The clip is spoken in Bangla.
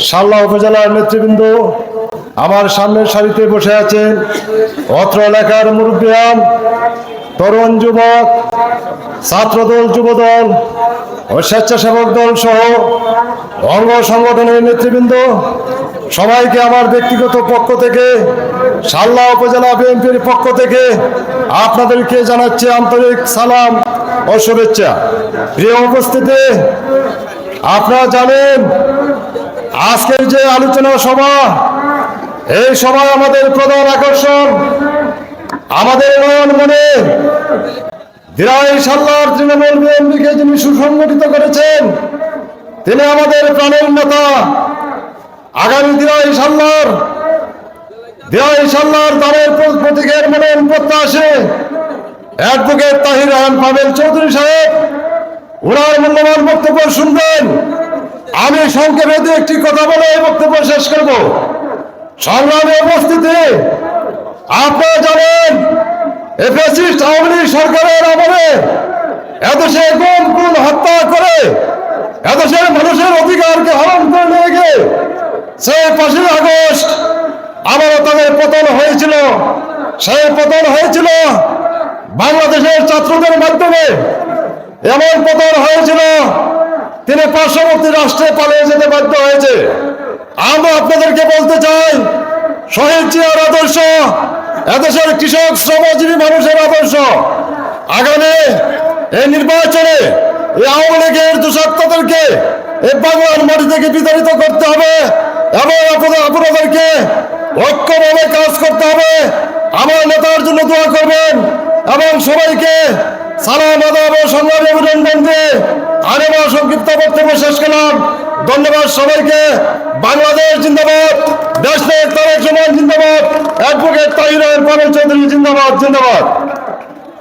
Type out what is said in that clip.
শাল্লা উপজেলার নেতৃবৃন্দ আমার সামনের সারিতে বসে আছেন। অত্র এলাকার মুরব্বিয়ান, তরুণ যুবক, ছাত্রদল, যুবদল ও স্বেচ্ছাসেবক দল সহ অঙ্গ সংগঠনের নেতৃবৃন্দ, সবাইকে আমার ব্যক্তিগত পক্ষ থেকে, শাল্লা উপজেলা বিএনপির পক্ষ থেকে আপনাদেরকে জানাচ্ছি আন্তরিক সালাম ও শুভেচ্ছা। প্রিয় উপস্থিতি, আপনারা জানেন আজকের যে আলোচনা সভা, এই সভায় আমাদের প্রধান আকর্ষণ আমাদের নয়ন মনে দিরাই শাল্লার তৃণমূল বিএনপিকে যিনি সুসংগঠিত করেছেন, তিনি আমাদের প্রাণের নেতা। আগামী দিরাই শাল্লার দানের প্রতীকের মনোনয়ন প্রত্যাশী অ্যাডভোকেট তাহির রহমান পাবেল চৌধুরী সাহেব ওনার মূল্যবান বক্তব্য শুনবেন। আমি সংক্ষেপে দু একটি কথা বলে এই বক্তব্য শেষ করব। সংগ্রামে উপস্থিতি, আপনারা জানেন ফ্যাসিস্ট আওয়ামী লীগ সরকারের আমলে এদেশে গুম হত্যা করে এদেশের মানুষের অধিকারকে হরণ করে নিয়ে গিয়ে সেই 5ই আগস্ট আবারও তাদের পতন হয়েছিল। সেই পতন হয়েছিল বাংলাদেশের ছাত্রদের মাধ্যমে। এমন পতন হয়েছিল তিনি পার্শ্ববর্তী রাষ্ট্রে পালিয়ে যেতে বাধ্য হয়েছে। আমরা আপনাদেরকে বলতে চাই, শহীদ জিয়ার আদর্শ, এদেশের কৃষক শ্রমজীবী মানুষের আদর্শ, আগামী এই নির্বাচনে এই আওয়ামী লীগের দুঃসাত্মদেরকে এই বাংলার মাটি থেকে বিতাড়িত করতে হবে এবং আপনাদেরকে ঐক্যভাবে কাজ করতে হবে। আমার নেতার জন্য দোয়া করবেন এবং সবাইকে সালাম আদাব ও সংগ্রামী অভিনন্দন দিয়ে আমি আমার সংক্ষিপ্ত বক্তব্য শেষ করলাম। ধন্যবাদ সবাইকে। বাংলাদেশ জিন্দাবাদ, দেশ নেতা তারেক রহমান জিন্দাবাদ, অ্যাডভোকেট তাহির রহমান পাবেল চৌধুরী জিন্দাবাদ।